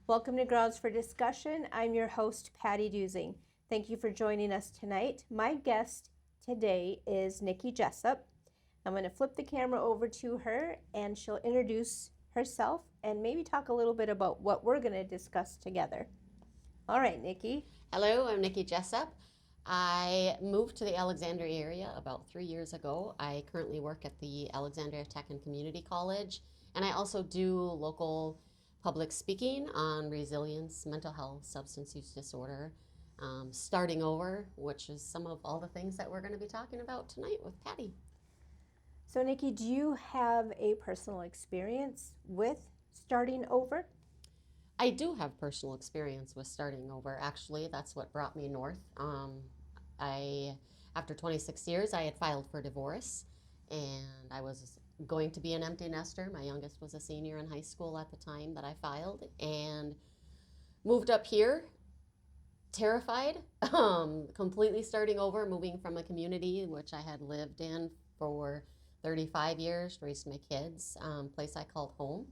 Welcome to Grounds for Discussion. I'm your host, Patty Dusing. Thank you for joining us tonight. My guest today is Nikki Jessup. I'm going to flip the camera over to her and she'll introduce herself and maybe talk a little bit about what we're going to discuss together. All right, Nikki. Hello, I'm Nikki Jessup. I moved to the Alexandria area about 3 years ago. I currently work at the Alexandria Tech and Community College, and I also do local public speaking on resilience, mental health, substance use disorder, starting over, which is some of all the things that we're going to be talking about tonight with Patty. So, Nikki, do you have a personal experience with starting over? I do have personal experience with starting over. Actually, that's what brought me north. After 26 years, I had filed for divorce, and I was going to be an empty nester. My youngest was a senior in high school at the time that I filed, and moved up here, terrified, completely starting over, moving from a community which I had lived in for 35 years, raised my kids, place I called home,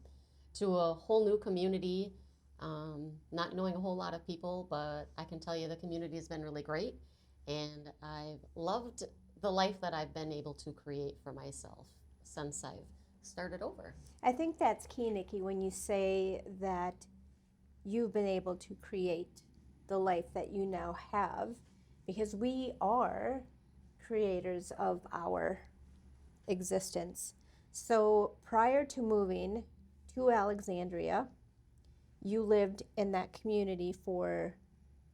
to a whole new community. Not knowing a whole lot of people, but I can tell you the community has been really great, and I've loved the life that I've been able to create for myself since I've started over. I think that's key, Nikki, when you say that you've been able to create the life that you now have, because we are creators of our existence. So prior to moving to Alexandria, you lived in that community for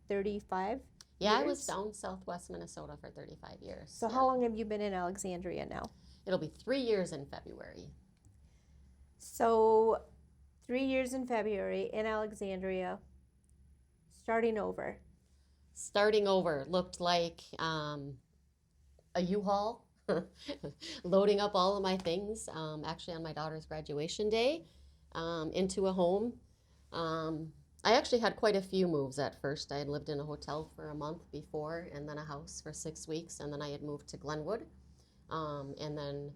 35 Yeah, years? I was down southwest Minnesota for 35 years. So how long have you been in Alexandria now? It'll be 3 years in February. So 3 years in February in Alexandria, starting over. Starting over looked like a U-Haul, loading up all of my things, actually on my daughter's graduation day, into a home. I actually had quite a few moves at first. I had lived in a hotel for a month before, and then a house for 6 weeks, and then I had moved to Glenwood, and then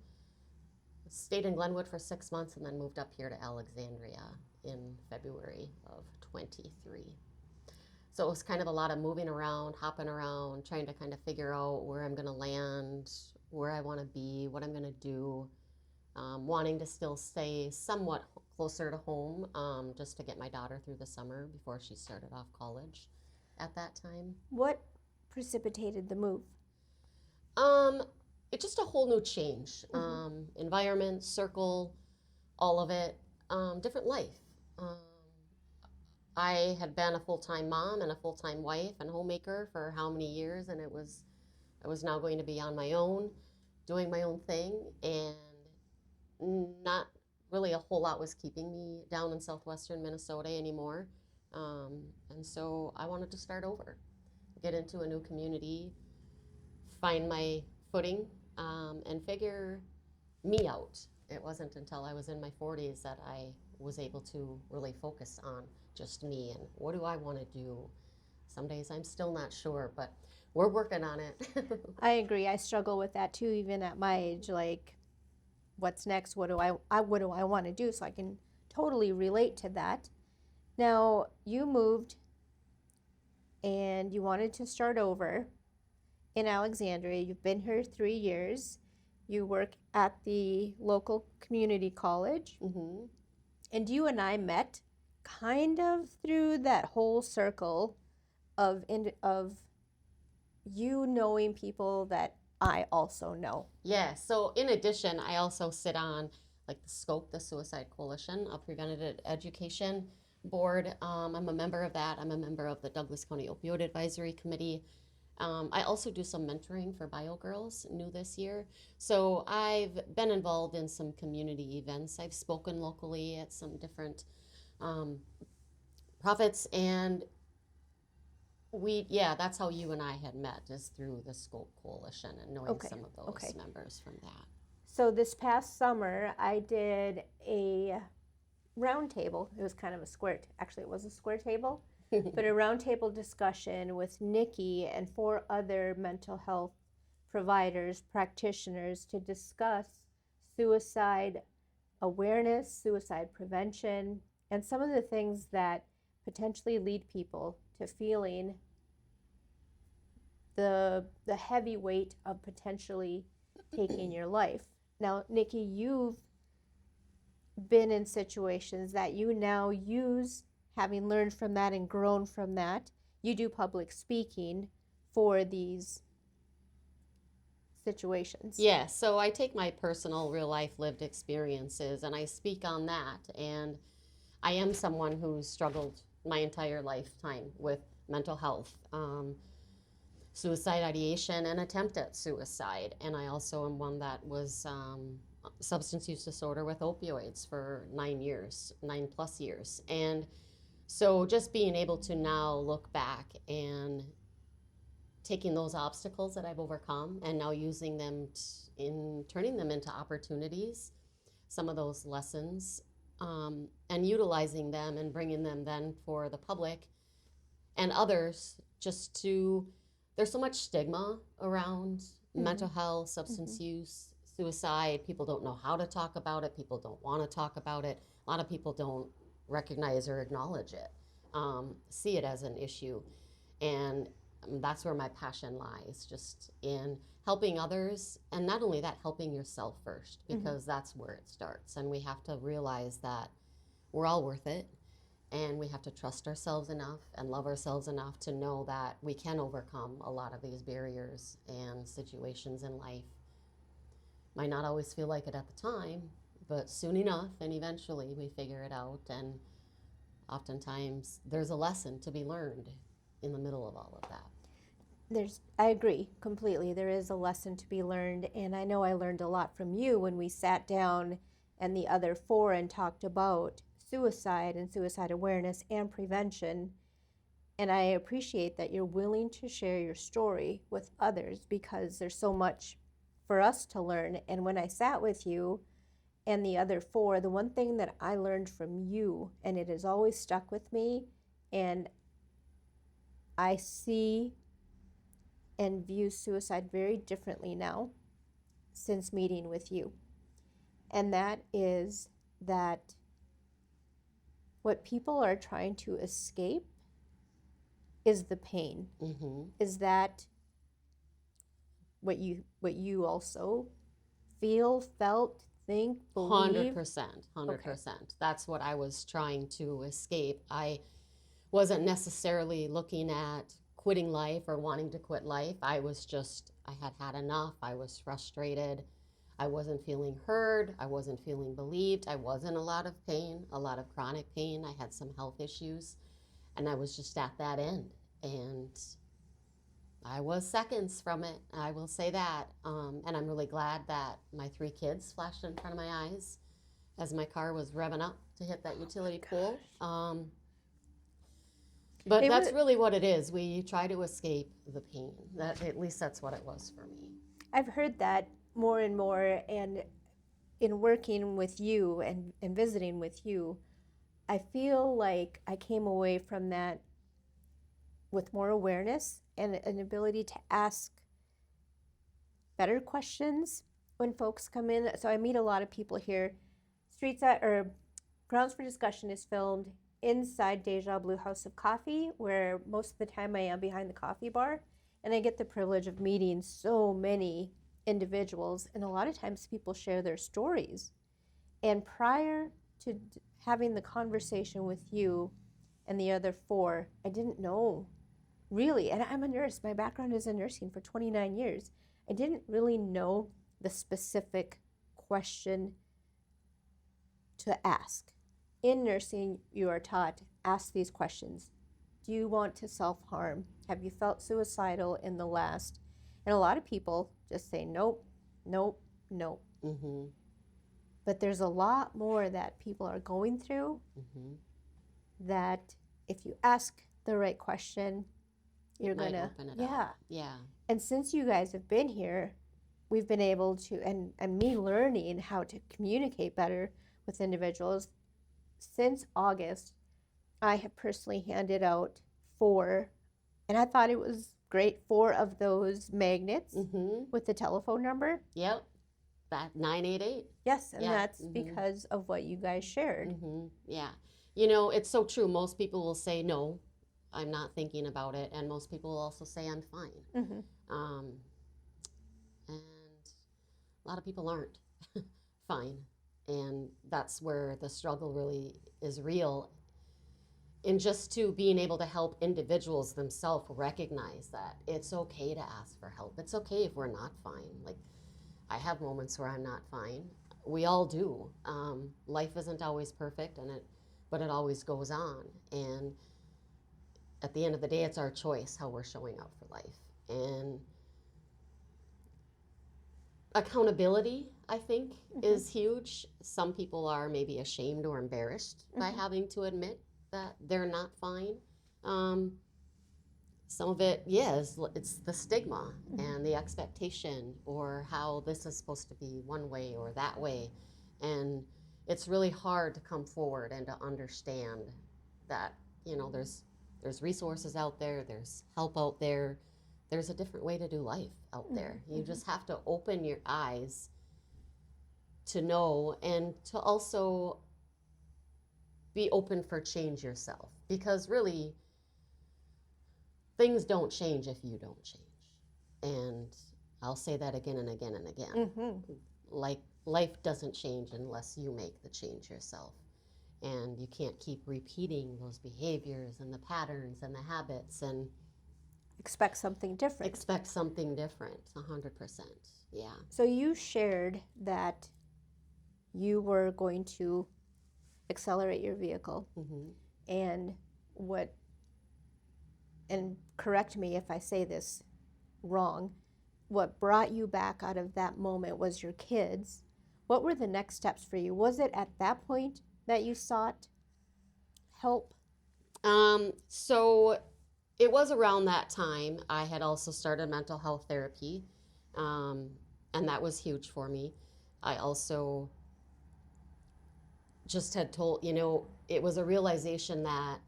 stayed in Glenwood for 6 months, and then moved up here to Alexandria in February of 23. So it was kind of a lot of moving around, hopping around, trying to kind of figure out where I'm going to land, where I want to be, what I'm going to do, wanting to still stay somewhat closer to home, just to get my daughter through the summer before she started off college at that time. What precipitated the move? It's just a whole new change. Environment, circle, all of it, different life. I had been a full-time mom and a full-time wife and homemaker for how many years, and I was now going to be on my own, doing my own thing, and not really a whole lot was keeping me down in southwestern Minnesota anymore. And so I wanted to start over, get into a new community, find my footing, and figure me out. It wasn't until I was in my 40s that I was able to really focus on just me and what do I want to do. Some days I'm still not sure, but we're working on it. I agree. I struggle with that too, even at my age. Like, what's next? What do I want to do? So I can totally relate to that. Now, you moved and you wanted to start over in Alexandria. You've been here 3 years. You work at the local community college. Mm-hmm. And you and I met kind of through that whole circle of you knowing people that I also know. Yeah, so in addition, I also sit on like the SCOPE, the Suicide Coalition, a Preventative Education Board. I'm a member of that. I'm a member of the Douglas County Opioid Advisory Committee. I also do some mentoring for Bio Girls, new this year. So I've been involved in some community events. I've spoken locally at some different profits, and that's how you and I had met, is through the SCOPE Coalition and knowing some of those members from that. So this past summer, I did a round table. It was kind of a square, actually it was a square table, but a round table discussion with Nikki and 4 other mental health providers, practitioners, to discuss suicide awareness, suicide prevention, and some of the things that potentially lead people to feeling the heavy weight of potentially taking your life. Now, Nikki, you've been in situations that you now use, having learned from that and grown from that. You do public speaking for these situations. Yeah, so I take my personal real life lived experiences and I speak on that. And I am someone who's struggled my entire lifetime with mental health, suicide ideation, and attempt at suicide. And I also am one that was substance use disorder with opioids for 9 years, 9+ years. And so just being able to now look back and taking those obstacles that I've overcome and now using them in turning them into opportunities, some of those lessons, and utilizing them and bringing them then for the public and others just to, there's so much stigma around mental health, substance use, suicide. People don't know how to talk about it. People don't want to talk about it. A lot of people don't recognize or acknowledge it, see it as an issue. And that's where my passion lies, just in helping others, and not only that, helping yourself first, because that's where it starts. And we have to realize that we're all worth it, and we have to trust ourselves enough and love ourselves enough to know that we can overcome a lot of these barriers and situations in life. Might not always feel like it at the time, but soon enough and eventually we figure it out. And oftentimes there's a lesson to be learned in the middle of all of that. I agree completely. There is a lesson to be learned, and I know I learned a lot from you when we sat down and the other four and talked about suicide and suicide awareness and prevention. And I appreciate that you're willing to share your story with others, because there's so much for us to learn. And when I sat with you and the other four, the one thing that I learned from you, and it has always stuck with me, and I see and view suicide very differently now since meeting with you. And that is that what people are trying to escape is the pain. Is that what you also feel, felt, think, believe? 100%. Okay. That's what I was trying to escape. I wasn't necessarily looking at quitting life or wanting to quit life. I had had enough. I was frustrated. I wasn't feeling heard. I wasn't feeling believed. I was in a lot of pain, a lot of chronic pain. I had some health issues, and I was just at that end. And I was seconds from it, I will say that. And I'm really glad that my 3 kids flashed in front of my eyes as my car was revving up to hit that utility pole. But that's really what it is. We try to escape the pain. At least that's what it was for me. I've heard that more and more, and in working with you and visiting with you, I feel like I came away from that with more awareness and an ability to ask better questions when folks come in. So I meet a lot of people here. Grounds for Discussion is filmed inside Deja Blue House of Coffee, where most of the time I am behind the coffee bar, and I get the privilege of meeting so many individuals, and a lot of times people share their stories. And prior to having the conversation with you and the other 4, I didn't know really, and I'm a nurse, my background is in nursing for 29 years. I didn't really know the specific question to ask. In nursing, you are taught, ask these questions. Do you want to self-harm? Have you felt suicidal in the last? And a lot of people just say, nope, nope, nope. But there's a lot more that people are going through that if you ask the right question, you're going to open it up. Yeah. And since you guys have been here, we've been able to, and me learning how to communicate better with individuals. Since August, I have personally handed out 4, and I thought it was great, 4 of those magnets with the telephone number. Yep. That 988. Yes, and that's because of what you guys shared. Yeah. You know, it's so true. Most people will say, no, I'm not thinking about it. And most people will also say, I'm fine. Um, and a lot of people aren't fine. And that's where the struggle really is real. And just to being able to help individuals themselves recognize that it's okay to ask for help. It's okay if we're not fine. Like, I have moments where I'm not fine. We all do. Life isn't always perfect, but it always goes on. And at the end of the day, it's our choice how we're showing up for life. And accountability, I think, is huge. Some people are maybe ashamed or embarrassed by having to admit that they're not fine. Some of it, yes, it's the stigma and the expectation, or how this is supposed to be one way or that way. And it's really hard to come forward and to understand that, you know, there's resources out there, there's help out there, there's a different way to do life out there. You just have to open your eyes to know, and to also be open for change yourself, because really things don't change if you don't change. And I'll say that again and again and again. Like, life doesn't change unless you make the change yourself. And you can't keep repeating those behaviors and the patterns and the habits and Expect something different. expect something different. 100%. Yeah. So you shared that you were going to accelerate your vehicle, and and correct me if I say this wrong, what brought you back out of that moment was your kids. What were the next steps for you? Was it at that point that you sought help? So it was around that time I had also started mental health therapy, and that was huge for me. I also just had told, it was a realization that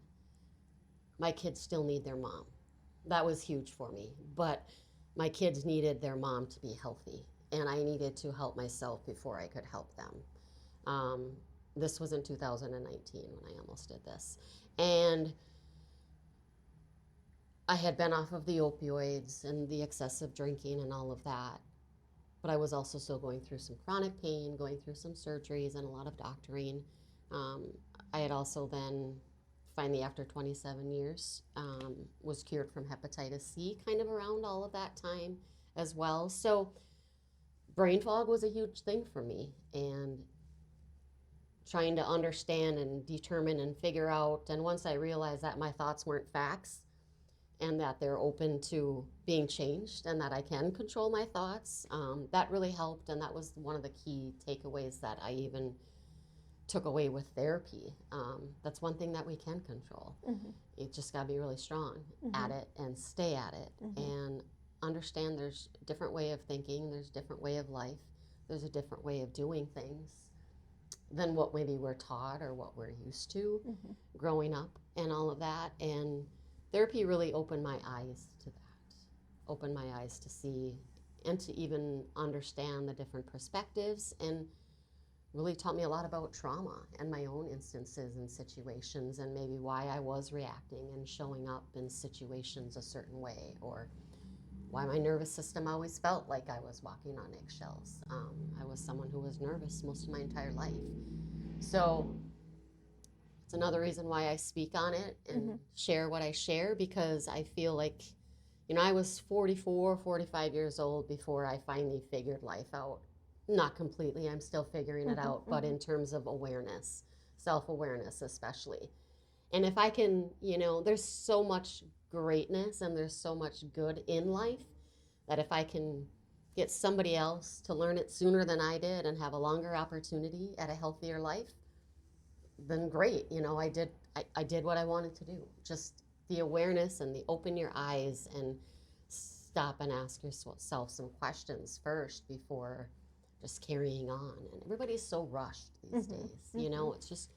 my kids still need their mom. That was huge for me. But my kids needed their mom to be healthy, and I needed to help myself before I could help them. This was in 2019 when I almost did this. And I had been off of the opioids and the excessive drinking and all of that. But I was also still going through some chronic pain, going through some surgeries and a lot of doctoring. I had also then, finally after 27 years, was cured from hepatitis C kind of around all of that time as well. So brain fog was a huge thing for me, and trying to understand and determine and figure out. And once I realized that my thoughts weren't facts and that they're open to being changed and that I can control my thoughts, that really helped. And that was one of the key takeaways that I even took away with therapy. That's one thing that we can control. You just got to be really strong at it and stay at it, and understand there's a different way of thinking, there's a different way of life, there's a different way of doing things than what maybe we're taught or what we're used to growing up and all of that. And therapy really opened my eyes to that, opened my eyes to see and to even understand the different perspectives, and really taught me a lot about trauma and my own instances and situations, and maybe why I was reacting and showing up in situations a certain way, or why my nervous system always felt like I was walking on eggshells. I was someone who was nervous most of my entire life. So it's another reason why I speak on it and share what I share, because I feel like, I was 44, 45 years old before I finally figured life out. Not completely, I'm still figuring it out, but in terms of awareness, self-awareness especially. And if I can, there's so much greatness and there's so much good in life, that if I can get somebody else to learn it sooner than I did and have a longer opportunity at a healthier life, then great. I did what I wanted to do. Just the awareness and the open your eyes and stop and ask yourself some questions first before just carrying on. And everybody's so rushed these days. It's just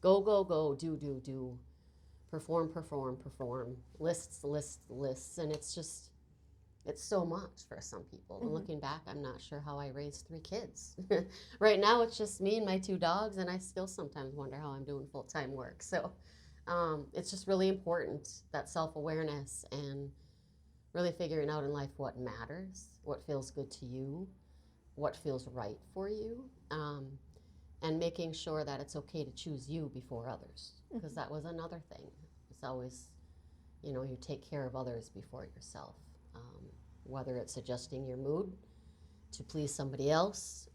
go, go, go, do, perform, lists. And it's just, it's so much for some people. And Mhm. looking back, I'm not sure how I raised 3 kids. Right now, it's just me and my 2 dogs, and I still sometimes wonder how I'm doing full-time work. So it's just really important, that self-awareness and really figuring out in life what matters, what feels good to you, what feels right for you, and making sure that it's okay to choose you before others. Because that was another thing. It's always, you take care of others before yourself. Whether it's adjusting your mood to please somebody else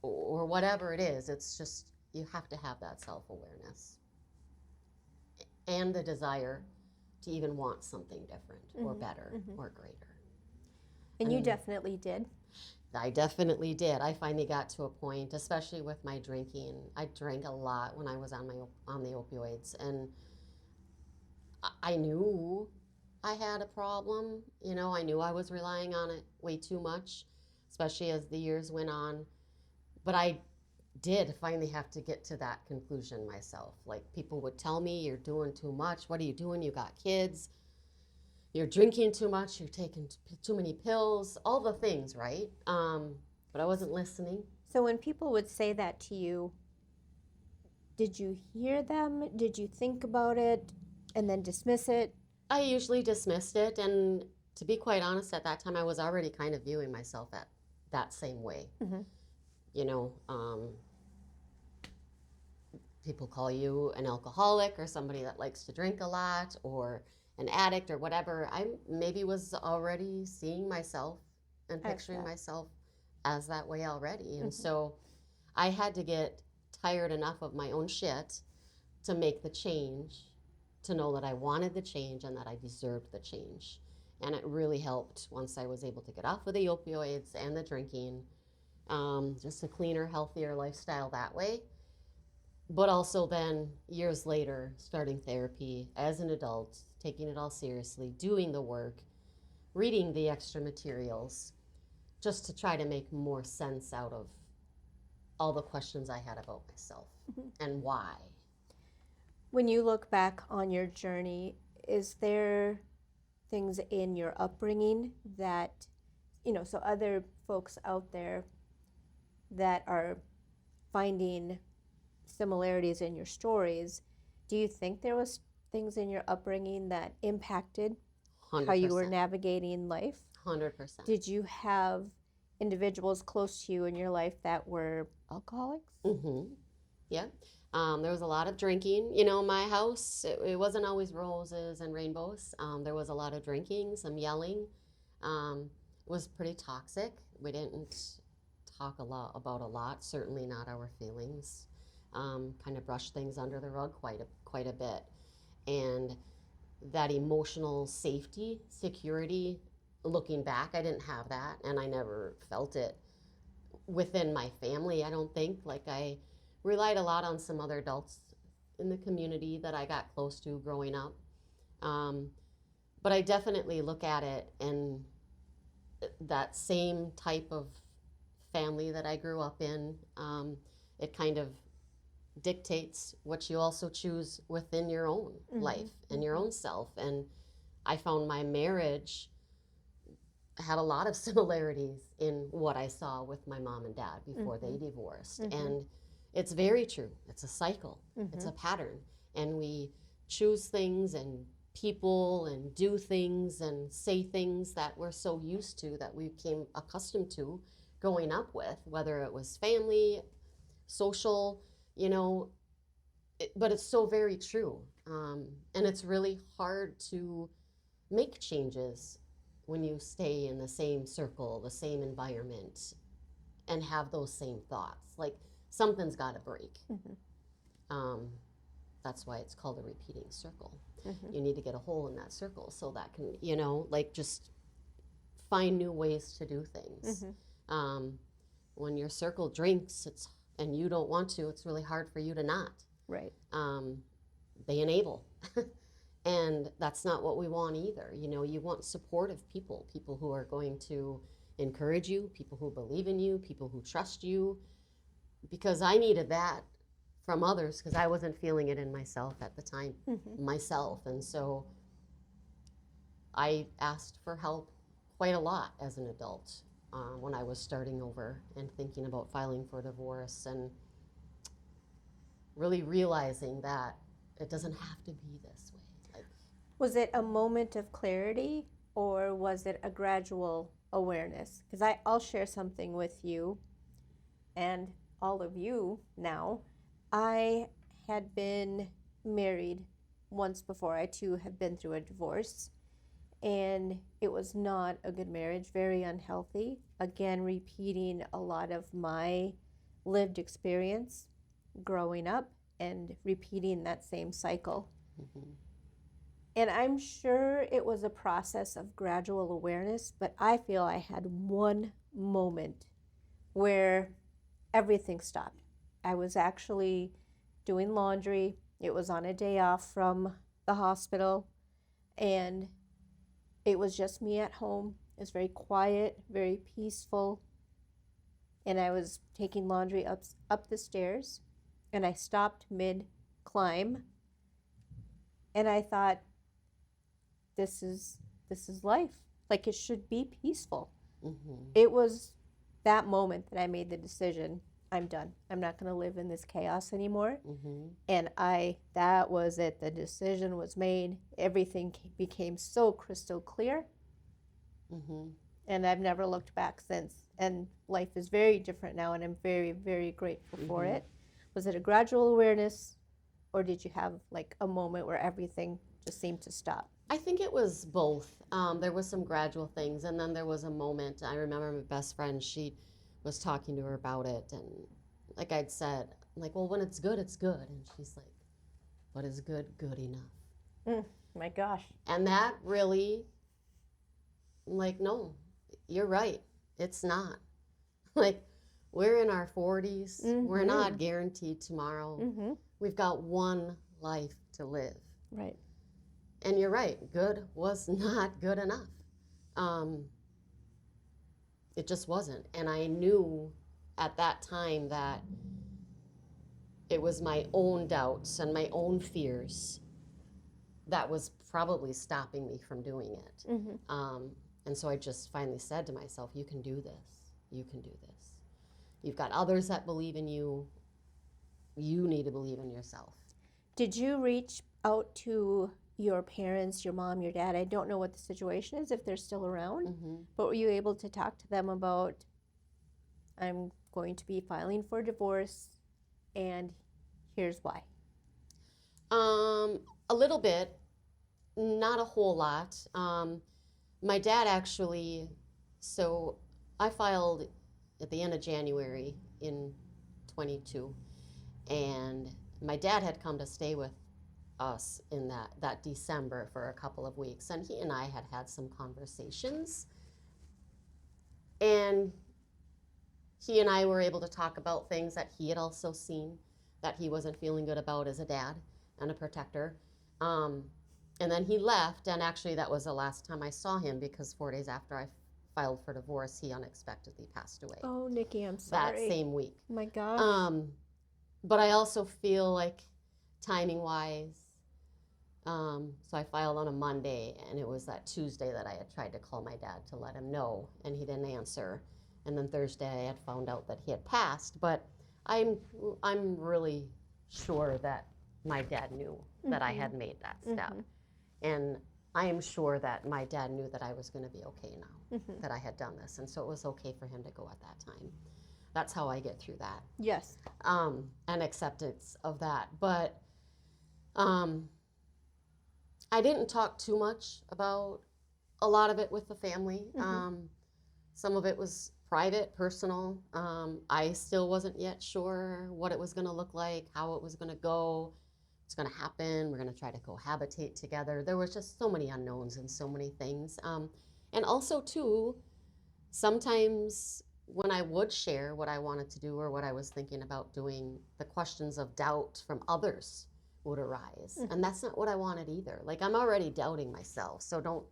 or whatever it is, it's just you have to have that self-awareness and the desire to even want something different or better or greater. And you definitely did. I definitely did. I finally got to a point, especially with my drinking. I drank a lot when I was on the opioids, and I knew I had a problem. I knew I was relying on it way too much, especially as the years went on. But I did finally have to get to that conclusion myself. Like, people would tell me, you're doing too much. What are you doing? You got kids. You're drinking too much. You're taking too many pills. All the things, right? But I wasn't listening. So when people would say that to you, did you hear them? Did you think about it and then dismiss it? I usually dismissed it, and to be quite honest, at that time I was already kind of viewing myself at that same way. Mhm. People call you an alcoholic or somebody that likes to drink a lot or an addict or whatever. I maybe was already seeing myself and As picturing that. myself as that way already. And so I had to get tired enough of my own shit to make the change, to know that I wanted the change and that I deserved the change. And it really helped once I was able to get off of the opioids and the drinking, just a cleaner, healthier lifestyle that way. But also then, years later, starting therapy as an adult, taking it all seriously, doing the work, reading the extra materials, just to try to make more sense out of all the questions I had about myself and why. When you look back on your journey, is there things in your upbringing that, so other folks out there that are finding similarities in your stories, do you think there was things in your upbringing that impacted 100%. how you were navigating life? 100%. Did you have individuals close to you in your life that were alcoholics? Yeah. There was a lot of drinking. My house, it wasn't always roses and rainbows. There was a lot of drinking, some yelling. It was pretty toxic. We didn't talk about a lot, certainly not our feelings. Kind of brushed things under the rug quite a bit. And that emotional safety, security, looking back, I didn't have that, and I never felt it within my family, I don't think. Like, I relied a lot on some other adults in the community that I got close to growing up. But I definitely look at it, and that same type of family that I grew up in, it kind of dictates what you also choose within your own life and your own self. And I found my marriage had a lot of similarities in what I saw with my mom and dad before they divorced. And it's very true. It's a cycle. It's a pattern. And we choose things and people and do things and say things that we're so used to, that we became accustomed to growing up with, whether it was family, social, but it's so very true. And it's really hard to make changes when you stay in the same circle, the same environment, and have those same thoughts. Like, something's got to break. That's why it's called a repeating circle. You need to get a hole in that circle so that can, just find new ways to do things. When your circle drinks, and you don't want to, it's really hard for you to not. Right. They enable. And that's not what we want either. You want supportive people who are going to encourage you, people who believe in you, people who trust you. Because I needed that from others, because I wasn't feeling it in myself at the time, myself. And so I asked for help quite a lot as an adult when I was starting over and thinking about filing for divorce and really realizing that it doesn't have to be this way. Like, Was it a moment of clarity or was it a gradual awareness? Because I'll share something with you and all of you now. I had been married once before. I too have been through a divorce, and it was not a good marriage, very unhealthy. Again, repeating a lot of my lived experience growing up and repeating that same cycle. mm-hmm. And I'm sure it was a process of gradual awareness, but I feel I had one moment where everything stopped. I was actually doing laundry. It was on a day off from the hospital, and it was just me at home. It was very quiet, very peaceful. And I was taking laundry up the stairs, and I stopped mid climb, and I thought, this is life. Like, it should be peaceful. Mm-hmm. It was that moment that I made the decision, I'm done. I'm not going to live in this chaos anymore. Mm-hmm. And that was it. The decision was made. Everything became so crystal clear. Mm-hmm. And I've never looked back since. And life is very different now, and I'm very, very grateful for Mm-hmm. it. Was it a gradual awareness, or did you have like a moment where everything just seemed to stop? I think it was both. There was some gradual things, and then there was a moment. I remember my best friend, she was talking to her about it, and like I'd said, I'm like, well, when it's good, it's good. And she's like, but is good good enough? My gosh. And that really, like, no, you're right. It's not. Like, we're in our 40s. Mm-hmm. We're not guaranteed tomorrow. Mm-hmm. We've got one life to live. Right. And you're right, good was not good enough. It just wasn't. And I knew at that time that it was my own doubts and my own fears that was probably stopping me from doing it. Mm-hmm. And so I just finally said to myself, you can do this. You can do this. You've got others that believe in you. You need to believe in yourself. Did you reach out to your parents, your mom, your dad? I don't know what the situation is, if they're still around, Mm-hmm. but were you able to talk to them about, I'm going to be filing for divorce, and here's why? A little bit, not a whole lot. My dad actually, so I filed at the end of January in 22, and my dad had come to stay with us in that December for a couple of weeks, and he and I had some conversations, and he and I were able to talk about things that he had also seen that he wasn't feeling good about as a dad and a protector. And then he left, and actually that was the last time I saw him, because 4 days after I filed for divorce, he unexpectedly passed away. Oh, Nikki, I'm sorry. That same week. My gosh. But I also feel like timing-wise, so I filed on a Monday, and it was that Tuesday that I had tried to call my dad to let him know, and he didn't answer. And then Thursday I had found out that he had passed. But I'm really sure that my dad knew that I had made that step. Mm-hmm. And I am sure that my dad knew that I was going to be okay now, Mm-hmm. that I had done this. And so it was okay for him to go at that time. That's how I get through that. Yes. And acceptance of that. But I didn't talk too much about a lot of it with the family. Mm-hmm. Some of it was private, personal. I still wasn't yet sure what it was going to look like, how it was going to go. It's going to happen. We're going to try to cohabitate together. There was just so many unknowns and so many things. And also, too, sometimes when I would share what I wanted to do or what I was thinking about doing, the questions of doubt from others would arise. Mm-hmm. And that's not what I wanted either. Like, I'm already doubting myself, so don't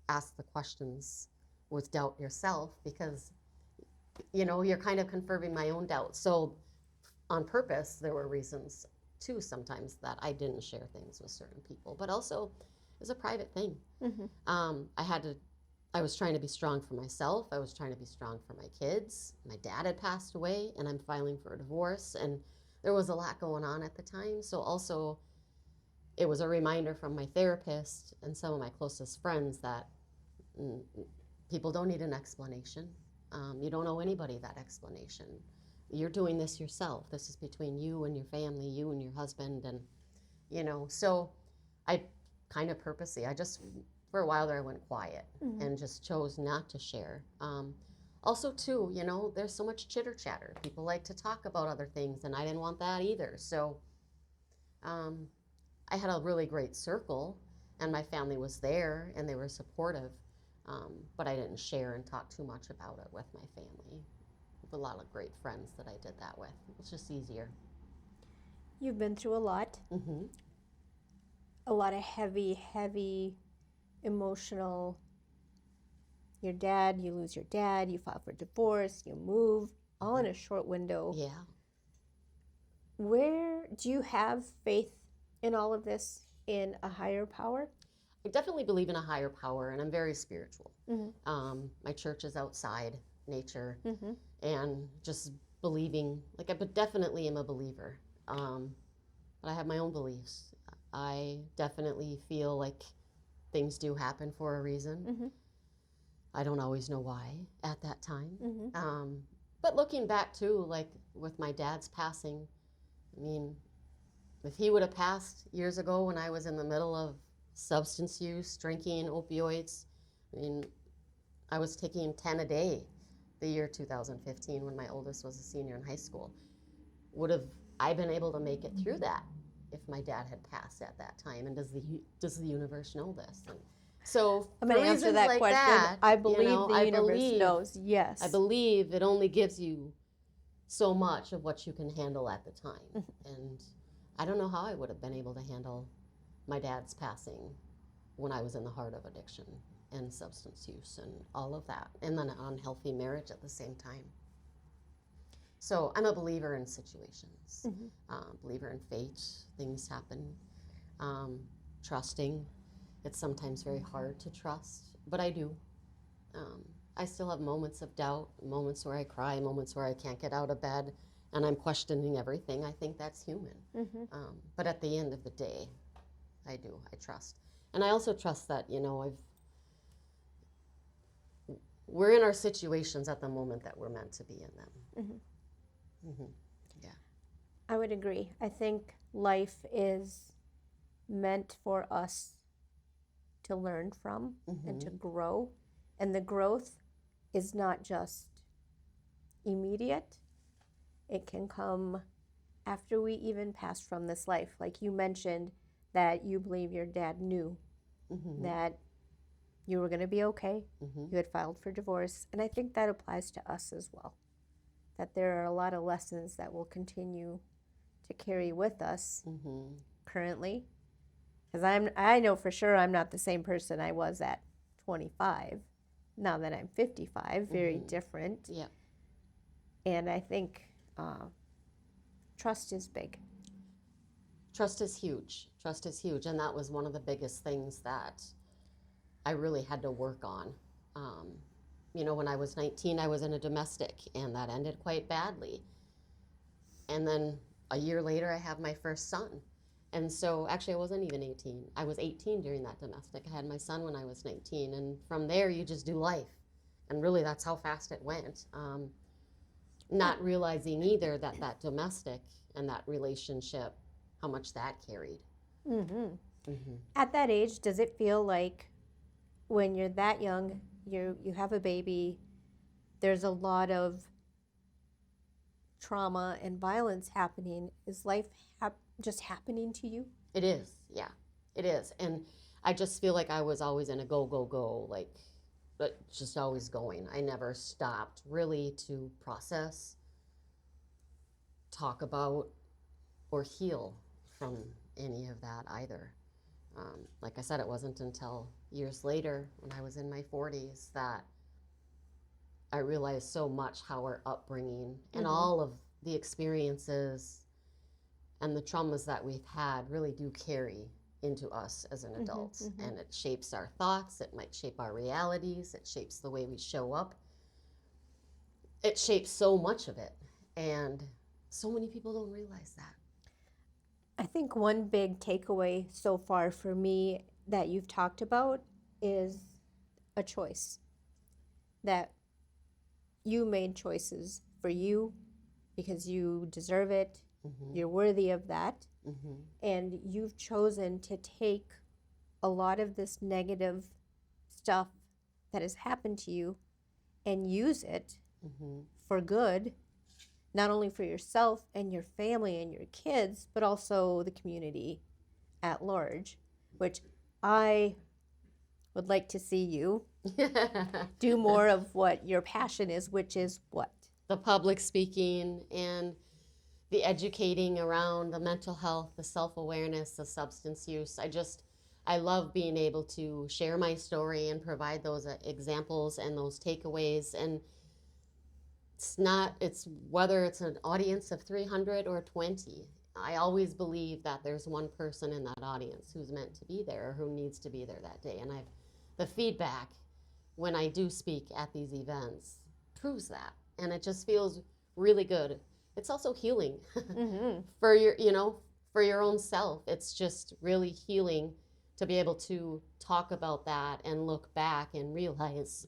ask the questions with doubt yourself, because, you know, you're kind of confirming my own doubt. So on purpose, there were reasons too sometimes that I didn't share things with certain people, but also it's a private thing. Mm-hmm. I had to I was trying to be strong for myself. I was trying to be strong for my kids. My dad had passed away, and I'm filing for a divorce, and there was a lot going on at the time. So also, it was a reminder from my therapist and some of my closest friends that mm, people don't need an explanation. You don't owe anybody that explanation. You're doing this yourself. This is between you and your family, you and your husband, and so I kind of purposely, I just, for a while there, I went quiet and just chose not to share. Also, too, there's so much chitter chatter. People like to talk about other things, and I didn't want that either. So I had a really great circle, and my family was there, and they were supportive. But I didn't share and talk too much about it with my family. With a lot of great friends that I did that with. It's just easier. You've been through a lot. A lot of heavy emotional. You lose your dad, you file for divorce, you move, all in a short window. Yeah. Where do you have faith in all of this, in a higher power? I definitely believe in a higher power, and I'm very spiritual. My church is outside nature, and just believing, I definitely am a believer. But I have my own beliefs. I definitely feel like things do happen for a reason. I don't always know why at that time. But looking back too, with my dad's passing, I mean, if he would have passed years ago when I was in the middle of substance use, drinking, opioids, I mean, I was taking 10 a day the year 2015 when my oldest was a senior in high school. Would have I been able to make it through that if my dad had passed at that time? And does the universe know this? And so I'm going to answer that question. That, I believe the universe knows. Yes. I believe it only gives you so much of what you can handle at the time. And I don't know how I would have been able to handle my dad's passing when I was in the heart of addiction and substance use and all of that, and then an unhealthy marriage at the same time. So I'm a believer in situations, believer in fate. Things happen. Trusting. It's sometimes very hard to trust, but I do. I still have moments of doubt, moments where I cry, moments where I can't get out of bed, and I'm questioning everything. I think that's human. But at the end of the day, I do. I trust. And I also trust that, we're in our situations at the moment that we're meant to be in them. Yeah. I would agree. I think life is meant for us to learn from and to grow. And the growth is not just immediate. It can come after we even pass from this life. Like you mentioned that you believe your dad knew that you were going to be okay. You had filed for divorce. And I think that applies to us as well. That there are a lot of lessons that will continue to carry with us currently. Because I know for sure I'm not the same person I was at 25. Now that I'm 55, very different. Yeah. And I think trust is big. Trust is huge. Trust is huge. And that was one of the biggest things that I really had to work on. When I was 19, I was in a domestic, and that ended quite badly. And then a year later, I have my first son. And so, actually, I wasn't even 18. I was 18 during that domestic. I had my son when I was 19. And from there, you just do life. And really, that's how fast it went. Not realizing either that domestic and that relationship, how much that carried. At that age, does it feel like when you're that young, you have a baby, there's a lot of trauma and violence happening? Is life just happening to you? It is, yeah, it is. And I just feel like I was always in a go, go, go, but just always going. I never stopped really to process, talk about, or heal from any of that either. Like I said, it wasn't until years later, when I was in my 40s, that I realized so much how our upbringing and all of the experiences and the traumas that we've had really do carry into us as an adult. Mm-hmm. And it shapes our thoughts, it might shape our realities, it shapes the way we show up. It shapes so much of it. And so many people don't realize that. I think one big takeaway so far for me that you've talked about is a choice. That you made choices for you because you deserve it. Mm-hmm. You're worthy of that. Mm-hmm. And you've chosen to take a lot of this negative stuff that has happened to you and use it Mm-hmm. for good, not only for yourself and your family and your kids, but also the community at large, which I would like to see you do more of what your passion is, which is what? The public speaking and the educating around the mental health, the self-awareness, the substance use. I love being able to share my story and provide those examples and those takeaways. And it's whether it's an audience of 300 or 20. I always believe that there's one person in that audience who's meant to be there or who needs to be there that day. And the feedback when I do speak at these events proves that. And it just feels really good. It's also healing Mm-hmm. for for your own self. It's just really healing to be able to talk about that and look back and realize,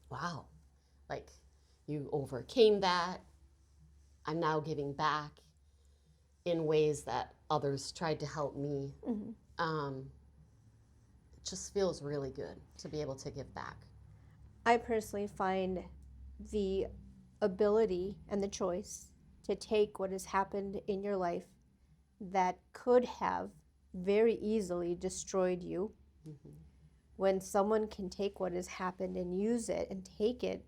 wow, like you overcame that. I'm now giving back in ways that others tried to help me. Mm-hmm. It just feels really good to be able to give back. I personally find the ability and the choice to take what has happened in your life that could have very easily destroyed you. Mm-hmm. When someone can take what has happened and use it and take it,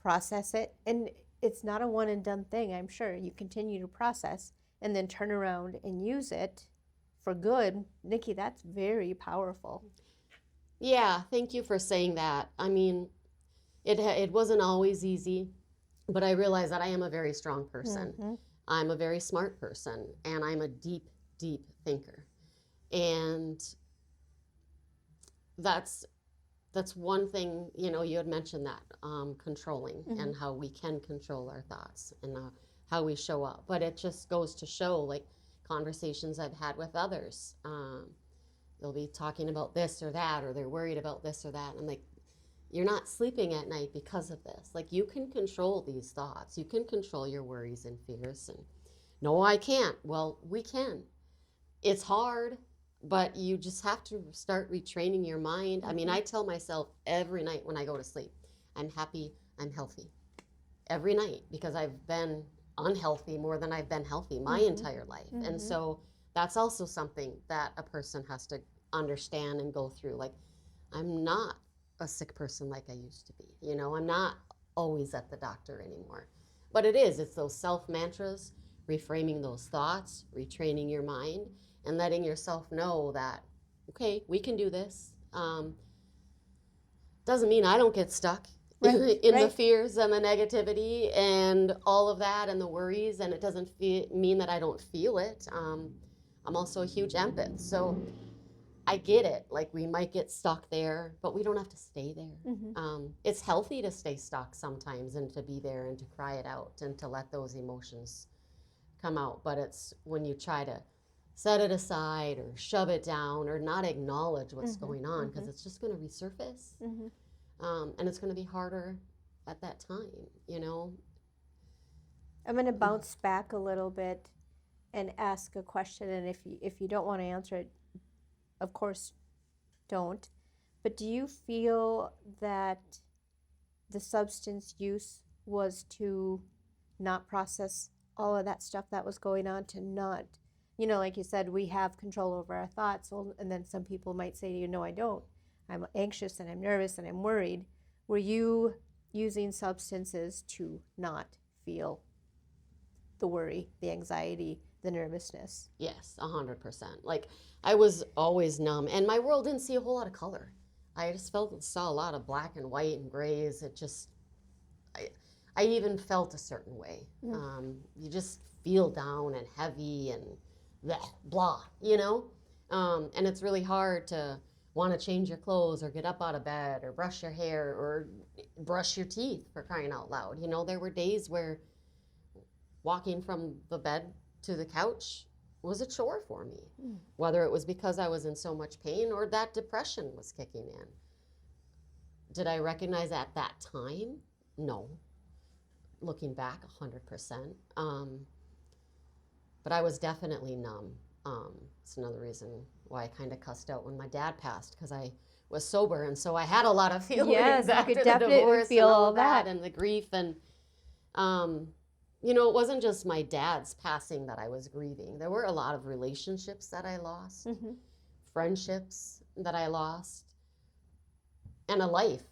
process it, and it's not a one and done thing, I'm sure. You continue to process and then turn around and use it for good. Nikki, that's very powerful. Yeah, thank you for saying that. I mean, it wasn't always easy, but I realized that I am a very strong person. Mm-hmm. I'm a very smart person, and I'm a deep, deep thinker. And that's one thing, you had mentioned that controlling Mm-hmm. and how we can control our thoughts and how we show up. But it just goes to show, like conversations I've had with others, they'll be talking about this or that, or they're worried about this or that. And I'm like, you're not sleeping at night because of this. Like, you can control these thoughts. You can control your worries and fears. And no, I can't. Well, we can. It's hard, but you just have to start retraining your mind. I mean, I tell myself every night when I go to sleep, I'm happy, I'm healthy. Every night, because I've been unhealthy more than I've been healthy my entire life. And so that's also something that a person has to understand and go through. Like, I'm not a sick person like I used to be. I'm not always at the doctor anymore. But it's those self mantras, reframing those thoughts, retraining your mind, and letting yourself know that, okay, we can do this. Doesn't mean I don't get stuck in the fears and the negativity and all of that and the worries, and it doesn't mean that I don't feel it. I'm also a huge empath, so I get it. Like, we might get stuck there, but we don't have to stay there. Mm-hmm. It's healthy to stay stuck sometimes and to be there and to cry it out and to let those emotions come out. But it's when you try to set it aside or shove it down or not acknowledge what's going on, because it's just going to resurface. And it's going to be harder at that time. I'm going to bounce back a little bit and ask a question, and if you don't want to answer it, of course, don't. But do you feel that the substance use was to not process all of that stuff that was going on, to not, like you said, we have control over our thoughts, and then some people might say to you, no, I don't. I'm anxious and I'm nervous and I'm worried. Were you using substances to not feel the worry, the anxiety, the nervousness? Yes, 100%. Like, I was always numb, and my world didn't see a whole lot of color. I just saw a lot of black and white and grays. I even felt a certain way. You just feel down and heavy and blah, And it's really hard to want to change your clothes or get up out of bed or brush your hair or brush your teeth, for crying out loud. You know, there were days where walking from the bed to the couch was a chore for me, whether it was because I was in so much pain or that depression was kicking in. Did I recognize at that time? No. Looking back, 100%. But I was definitely numb. It's another reason why I kind of cussed out when my dad passed, because I was sober, and so I had a lot of feelings Yes, I after could the definitely divorce feel and all all of that that. and the grief. And you know, it wasn't just my dad's passing that I was grieving. There were a lot of relationships that I lost, friendships that I lost, and a life,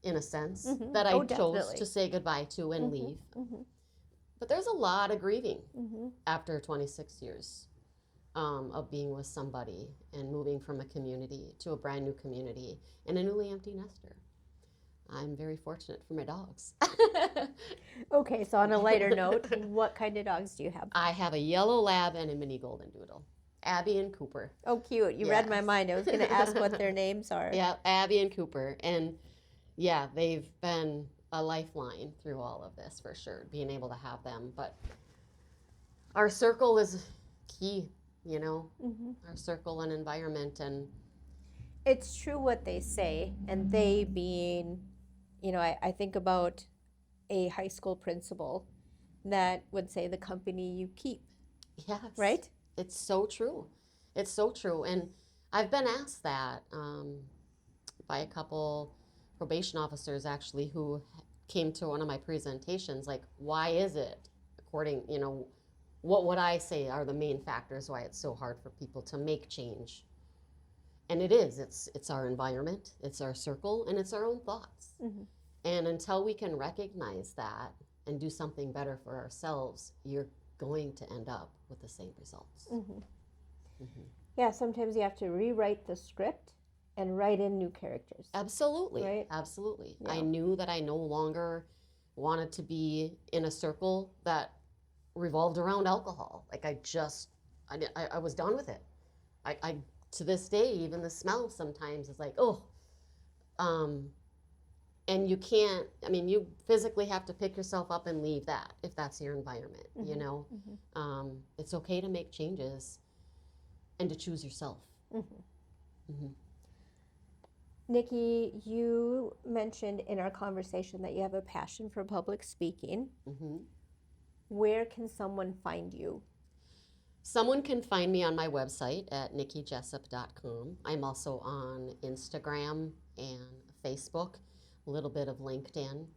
in a sense, that I Oh, chose definitely. to say goodbye to and leave. But there's a lot of grieving after 26 years of being with somebody and moving from a community to a brand new community and a newly empty nester. I'm very fortunate for my dogs. Okay, so on a lighter note, what kind of dogs do you have? I have a yellow lab and a mini golden doodle, Abby and Cooper. Oh, cute. You read my Yes. mind. I was going to ask what their names are. Yeah, Abby and Cooper. And yeah, they've been a lifeline through all of this, for sure, being able to have them. But our circle is key, you know, our circle and environment. And It's true what they say, and they being, you know, I think about a high school principal that would say the company you keep, yes, right? it's so true. It's so true. And I've been asked that by a couple probation officers, actually, who came to one of my presentations, like, why is it, according, you know, what would I say are the main factors why it's so hard for people to make change? And it is, it's our environment, it's our circle, and it's our own thoughts. And until we can recognize that and do something better for ourselves, you're going to end up with the same results. Yeah, sometimes you have to rewrite the script and write in new characters. Absolutely. Right? Absolutely. Yeah. I knew that I no longer wanted to be in a circle that revolved around alcohol. Like, I was done with it. I to this day, even the smell sometimes is like, oh. And you can't, I mean, you physically have to pick yourself up and leave that if that's your environment, you know? It's okay to make changes and to choose yourself. Nikki, you mentioned in our conversation that you have a passion for public speaking. Where can someone find you? Someone can find me on my website at nikkijessup.com. I'm also on Instagram and Facebook, a little bit of LinkedIn. You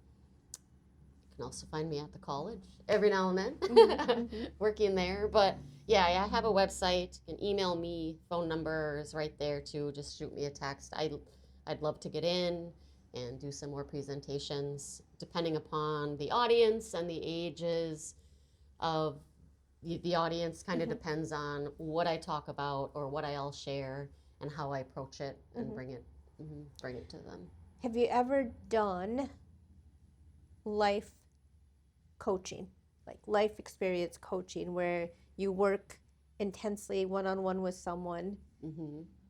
can also find me at the college every now and then, working there. But yeah, I have a website. You can email me. Phone number is right there too. Just shoot me a text. I'd love to get in and do some more presentations, depending upon the audience and the ages of the audience. Kind of depends on what I talk about or what I'll share and how I approach it and bring it to them. Have you ever done life coaching, like life experience coaching, where you work intensely one-on-one with someone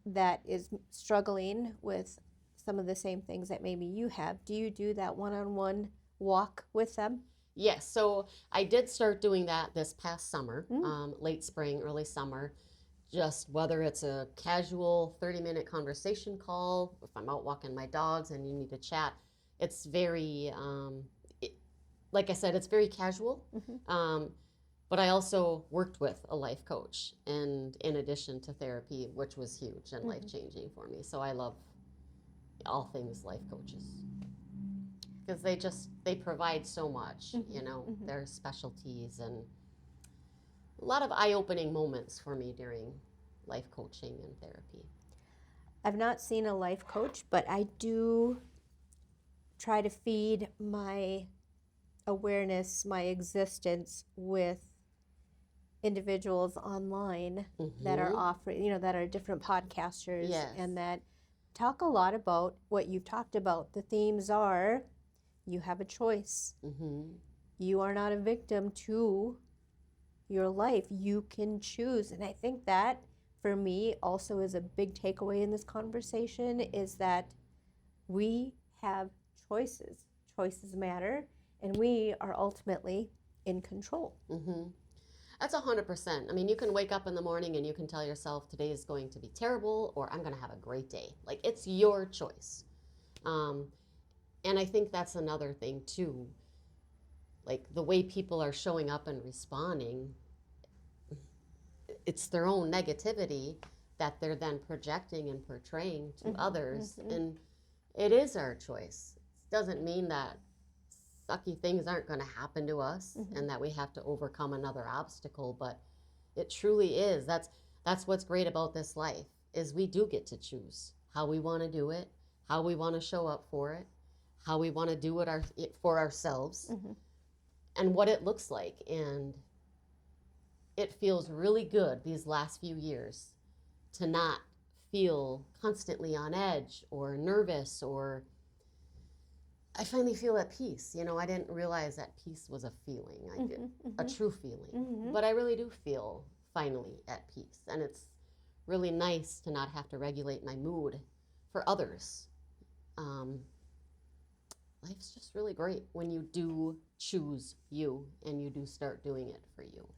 that is struggling with some of the same things that maybe you have? Do you do that one-on-one walk with them? Yes, so I did start doing that this past summer, late spring, early summer. Just whether it's a casual 30-minute conversation call, if I'm out walking my dogs and you need to chat, it's very, like I said, it's very casual. But I also worked with a life coach, and in addition to therapy, which was huge and life-changing for me. So I love all things life coaches, because they provide so much, you know, their specialties, and a lot of eye-opening moments for me during life coaching and therapy. I've not seen a life coach, but I do try to feed my awareness, my existence with individuals online that are offering, you know, that are different podcasters and that talk a lot about what you've talked about. The themes are, you have a choice. You are not a victim to your life. You can choose. And I think that for me also is a big takeaway in this conversation is that we have choices. Choices matter, and we are ultimately in control. Mm-hmm. That's 100%. I mean, you can wake up in the morning and you can tell yourself today is going to be terrible or I'm going to have a great day. Like, it's your choice. And I think that's another thing too. Like, the way people are showing up and responding, it's their own negativity that they're then projecting and portraying to others. And it is our choice. It doesn't mean that sucky things aren't going to happen to us and that we have to overcome another obstacle, but it truly is. That's what's great about this life is we do get to choose how we want to do it, how we want to show up for it, how we want to do it for ourselves, and what it looks like. And it feels really good these last few years to not feel constantly on edge or nervous, or I finally feel at peace. You know, I didn't realize that peace was a feeling. I did, a true feeling. But I really do feel finally at peace. And it's really nice to not have to regulate my mood for others. Life's just really great when you do choose you and you do start doing it for you.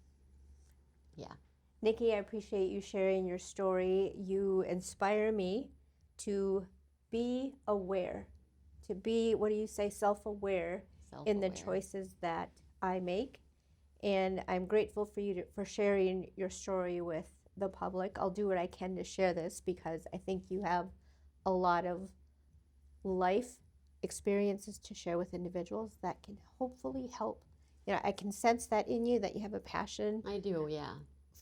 Yeah. Nikki, I appreciate you sharing your story. You inspire me to be aware, to be, what do you say, self-aware in the choices that I make. And I'm grateful for you for sharing your story with the public. I'll do what I can to share this because I think you have a lot of life experiences to share with individuals that can hopefully help. You know, I can sense that in you, that you have a passion. I do, yeah.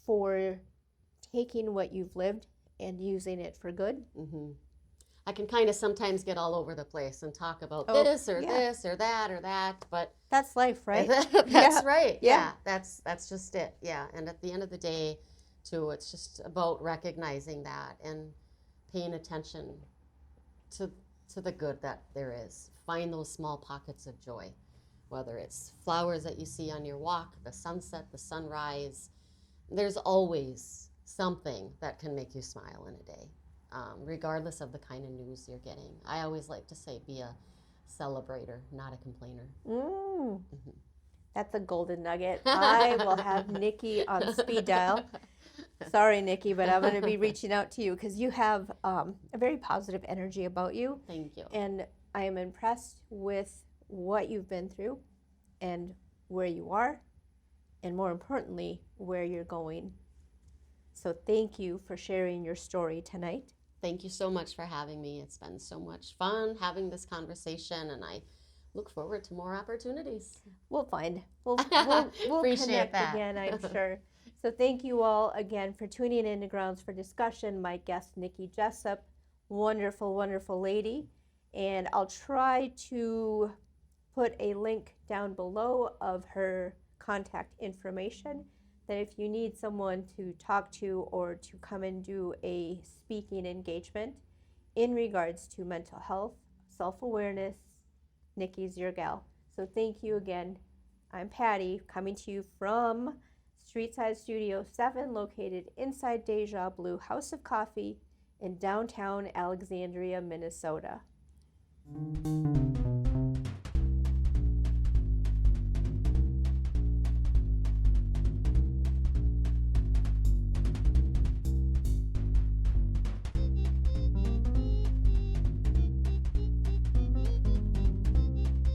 For taking what you've lived and using it for good. I can kind of sometimes get all over the place and talk about this or this or that, but that's life, right? That's right. Yeah, that's just it. Yeah, and at the end of the day, too, it's just about recognizing that and paying attention to the good that there is. Find those small pockets of joy, whether it's flowers that you see on your walk, the sunset, the sunrise. There's always something that can make you smile in a day, regardless of the kind of news you're getting. I always like to say, be a celebrator, not a complainer. That's a golden nugget. I will have Nikki on speed dial. Sorry, Nikki, but I'm going to be reaching out to you because you have a very positive energy about you. Thank you. And I am impressed with what you've been through and where you are, and more importantly, where you're going. So thank you for sharing your story tonight. Thank you so much for having me. It's been so much fun having this conversation, and I look forward to more opportunities. We'll we'll Appreciate connect that. again, I'm sure. So thank you all again for tuning in to Grounds for Discussion. My guest, Nikki Jessup, wonderful, wonderful lady. And I'll try to put a link down below of her contact information, that if you need someone to talk to or to come and do a speaking engagement in regards to mental health, self-awareness, Nikki's your gal. So thank you again. I'm Patty, coming to you from Streetside Studio 7, located inside Deja Blue House of Coffee in downtown Alexandria, Minnesota.